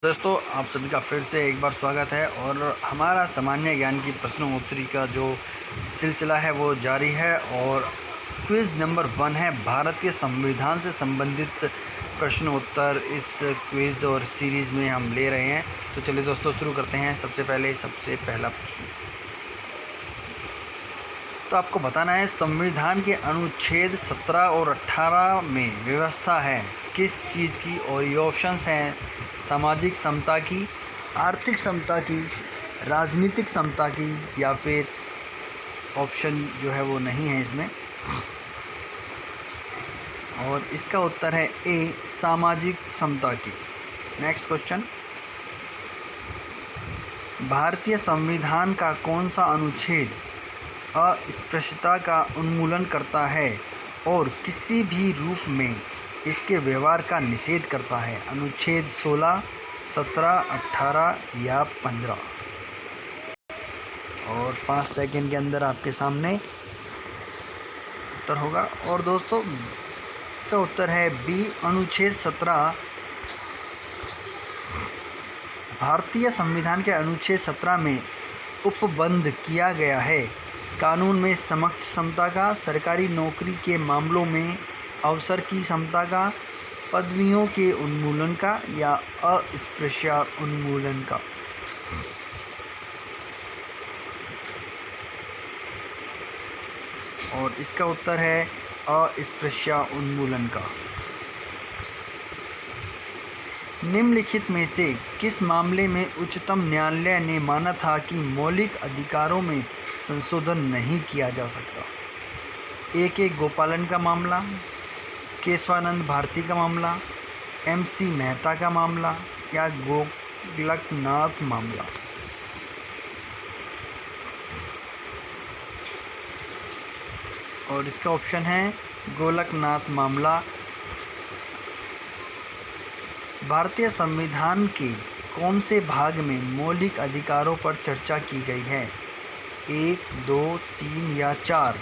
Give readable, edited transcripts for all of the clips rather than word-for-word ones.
दोस्तों, आप सभी का फिर से एक बार स्वागत है और हमारा सामान्य ज्ञान की प्रश्नोत्तरी का जो सिलसिला है वो जारी है। और क्विज़ नंबर 1 है भारतीय संविधान से संबंधित प्रश्नोत्तर। इस क्विज़ और सीरीज़ में हम ले रहे हैं। तो चलिए दोस्तों, शुरू करते हैं। सबसे पहला प्रश्न तो आपको बताना है, संविधान के अनुच्छेद 17 और 18 में व्यवस्था है किस चीज़ की। और ये ऑप्शंस हैं सामाजिक समता की, आर्थिक समता की, राजनीतिक समता की, या फिर ऑप्शन जो है वो नहीं है इसमें। और इसका उत्तर है ए, सामाजिक समता की। नेक्स्ट क्वेश्चन, भारतीय संविधान का कौन सा अनुच्छेद अस्पृश्यता का उन्मूलन करता है और किसी भी रूप में इसके व्यवहार का निषेध करता है। अनुच्छेद 16, 17, 18 या 15। और 5 सेकंड के अंदर आपके सामने उत्तर होगा। और दोस्तों, इसका उत्तर है बी, अनुच्छेद 17। भारतीय संविधान के अनुच्छेद 17 में उपबंध किया गया है कानून में समता का, सरकारी नौकरी के मामलों में अवसर की समता का, पदवियों के उन्मूलन का, या अस्पृश्यता उन्मूलन का। और इसका उत्तर है अस्पृश्यता उन्मूलन का। निम्नलिखित में से किस मामले में उच्चतम न्यायालय ने माना था कि मौलिक अधिकारों में संशोधन नहीं किया जा सकता। ए के गोपालन का मामला, केशवानंद भारती का मामला, MC मेहता का मामला, या गोलकनाथ मामला। और इसका ऑप्शन है गोलकनाथ मामला। भारतीय संविधान के कौन से भाग में मौलिक अधिकारों पर चर्चा की गई है? 1, 2, 3 या 4।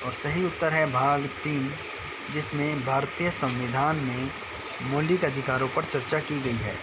और सही उत्तर है भाग 3, जिसमें भारतीय संविधान में मौलिक अधिकारों पर चर्चा की गई है।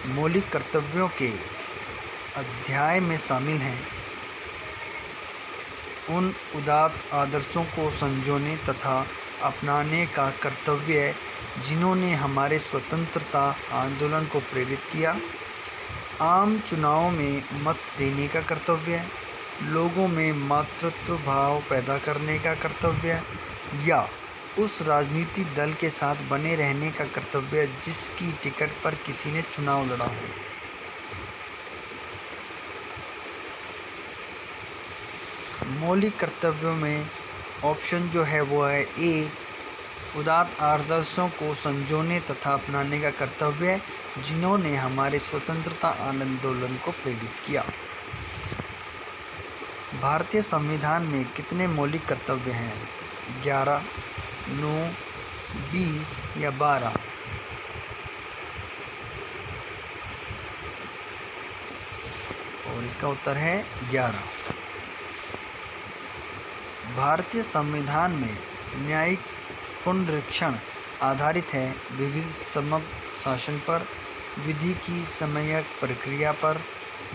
मौलिक कर्तव्यों के अध्याय में शामिल हैं उन उदात्त आदर्शों को संजोने तथा अपनाने का कर्तव्य जिन्होंने हमारे स्वतंत्रता आंदोलन को प्रेरित किया, आम चुनावों में मत देने का कर्तव्य, लोगों में मातृत्व भाव पैदा करने का कर्तव्य, या उस राजनीतिक दल के साथ बने रहने का कर्तव्य जिसकी टिकट पर किसी ने चुनाव लड़ा हो। मौलिक कर्तव्यों में ऑप्शन जो है वो है ए, उदात्त आदर्शों को संजोने तथा अपनाने का कर्तव्य जिन्होंने हमारे स्वतंत्रता आंदोलन को प्रेरित किया। भारतीय संविधान में कितने मौलिक कर्तव्य हैं? 11, 9, 20 या 12। और इसका उत्तर है 11। भारतीय संविधान में न्यायिक पुनरीक्षण आधारित है विविध समग्र शासन पर, विधि की समयक प्रक्रिया पर,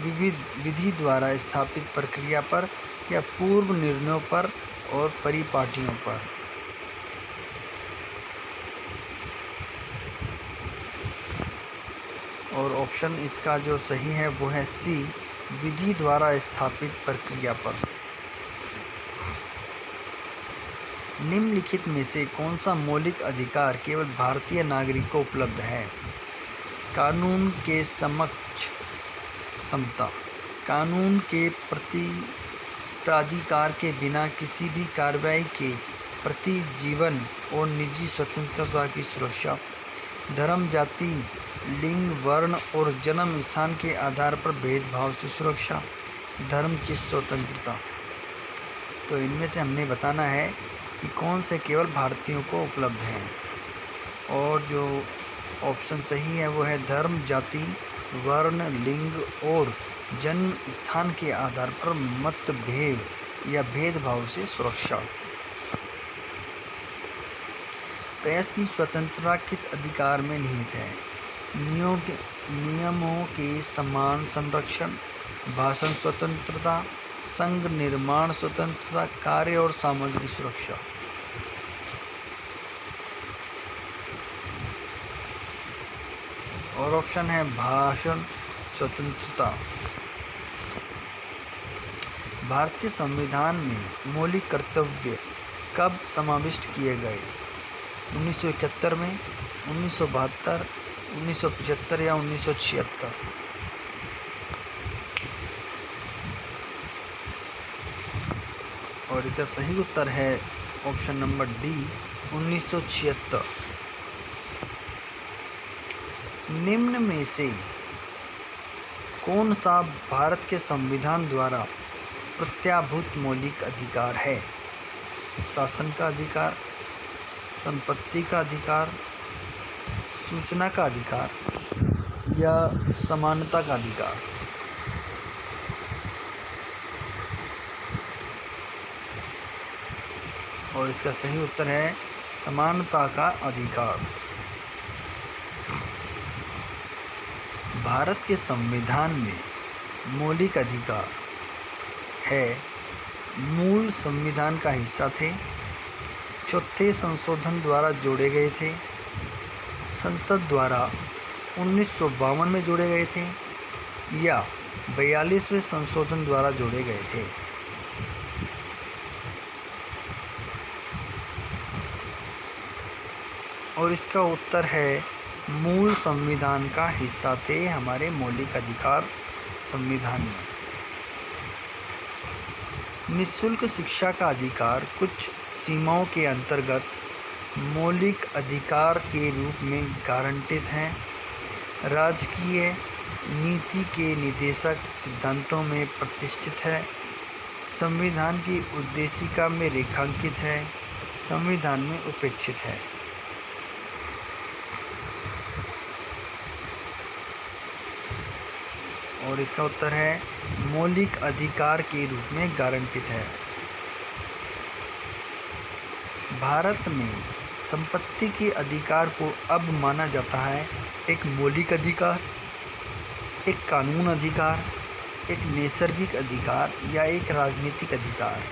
विविध विधि द्वारा स्थापित प्रक्रिया पर, या पूर्व निर्णयों पर और परिपाटियों पर। और ऑप्शन इसका जो सही है वो है सी, विधि द्वारा स्थापित प्रक्रिया पर। निम्नलिखित में से कौन सा मौलिक अधिकार केवल भारतीय नागरिक को उपलब्ध है? कानून के समक्ष समता, कानून के प्रति प्राधिकार के बिना किसी भी कार्रवाई के प्रति जीवन और निजी स्वतंत्रता की सुरक्षा, धर्म, जाति, लिंग, वर्ण और जन्म स्थान के आधार पर भेदभाव से सुरक्षा, धर्म की स्वतंत्रता। तो इनमें से हमने बताना है कि कौन से केवल भारतीयों को उपलब्ध हैं। और जो ऑप्शन सही है वो है धर्म, जाति, वर्ण, लिंग और जन्म स्थान के आधार पर मतभेद या भेदभाव से सुरक्षा। प्रेस की स्वतंत्रता किस अधिकार में निहित है? नियमों के समान संरक्षण, भाषण स्वतंत्रता, संघ निर्माण स्वतंत्रता, कार्य और सामग्री सुरक्षा। और ऑप्शन है भाषण स्वतंत्रता। भारतीय संविधान में मौलिक कर्तव्य कब समाविष्ट किए गए? 1971 में, 1972, 1975 या 1976? और इसका सही उत्तर है ऑप्शन नंबर डी, 1976। निम्न में से कौन सा भारत के संविधान द्वारा प्रत्याभूत मौलिक अधिकार है? शासन का अधिकार, संपत्ति का अधिकार, सूचना का अधिकार या समानता का अधिकार? और इसका सही उत्तर है समानता का अधिकार। भारत के संविधान में मौलिक अधिकार है, मूल संविधान का हिस्सा थे, चौथे संशोधन द्वारा जोड़े गए थे, संसद द्वारा 1952 में जोड़े गए थे या 42वें संशोधन द्वारा जोड़े गए थे? और इसका उत्तर है मूल संविधान का हिस्सा थे हमारे मौलिक अधिकार संविधान में। निःशुल्क शिक्षा का अधिकार कुछ सीमाओं के अंतर्गत मौलिक अधिकार के रूप में गारंटित है, राजकीय नीति के निर्देशक सिद्धांतों में प्रतिष्ठित है, संविधान की उद्देशिका में रेखांकित है, संविधान में उपेक्षित है। और इसका उत्तर है मौलिक अधिकार के रूप में गारंटित है। भारत में संपत्ति के अधिकार को अब माना जाता है एक मौलिक अधिकार, एक कानून अधिकार, एक नैसर्गिक अधिकार या एक राजनीतिक अधिकार?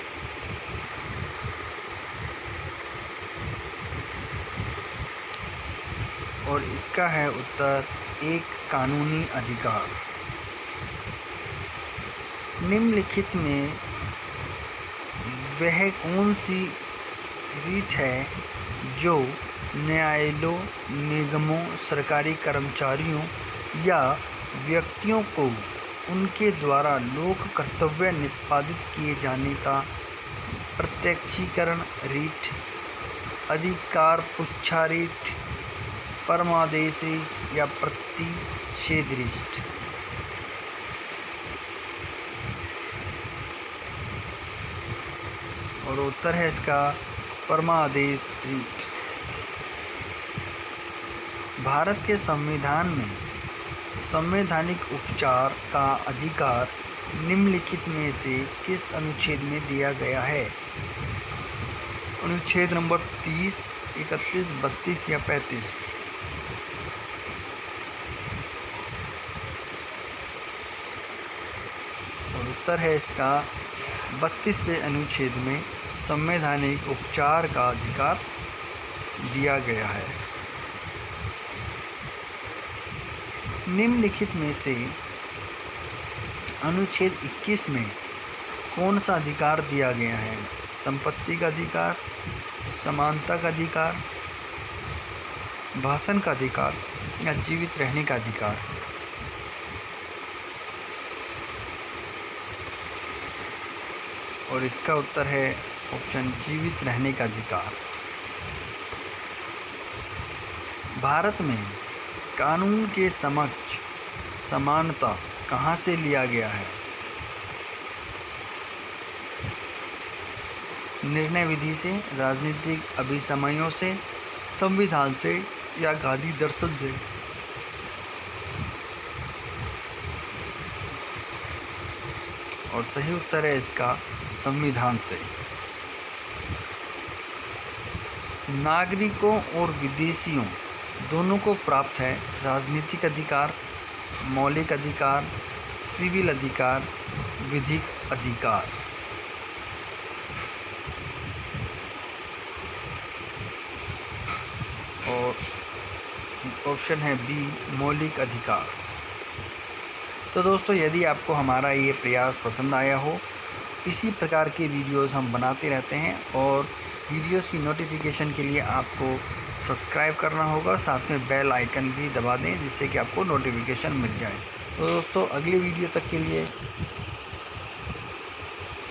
और इसका है उत्तर एक कानूनी अधिकार। निम्नलिखित में वह कौन सी रीट है जो न्यायालयों, निगमों, सरकारी कर्मचारियों या व्यक्तियों को उनके द्वारा लोक कर्तव्य निष्पादित किए जाने का प्रत्यक्षीकरण रीट, अधिकार पुच्छा रीट, परमादेश रीट या प्रतिषेध रीट? और उत्तर है इसका परमादेश रीट। भारत के संविधान में संवैधानिक उपचार का अधिकार निम्नलिखित में से किस अनुच्छेद में दिया गया है? अनुच्छेद नंबर 30, 31, 32 या 35? और उत्तर है इसका 32वें अनुच्छेद में संवैधानिक उपचार का अधिकार दिया गया है। निम्नलिखित में से अनुच्छेद 21 में कौन सा अधिकार दिया गया है? संपत्ति का अधिकार, समानता का अधिकार, भाषण का अधिकार या जीवित रहने का अधिकार? और इसका उत्तर है ऑप्शन जीवित रहने का अधिकार। भारत में कानून के समक्ष समानता कहाँ से लिया गया है? निर्णय विधि से, राजनीतिक अभिसमयों से, संविधान से या गांधी दर्शन से? और सही उत्तर है इसका संविधान से। नागरिकों और विदेशियों दोनों को प्राप्त है राजनीतिक अधिकार, मौलिक अधिकार, सिविल अधिकार, विधिक अधिकार। और ऑप्शन है बी, मौलिक अधिकार। तो दोस्तों, यदि आपको हमारा ये प्रयास पसंद आया हो, इसी प्रकार के वीडियोस हम बनाते रहते हैं और वीडियोस की नोटिफिकेशन के लिए आपको सब्सक्राइब करना होगा, साथ में बेल आइकन भी दबा दें जिससे कि आपको नोटिफिकेशन मिल जाए। तो दोस्तों, अगली वीडियो तक के लिए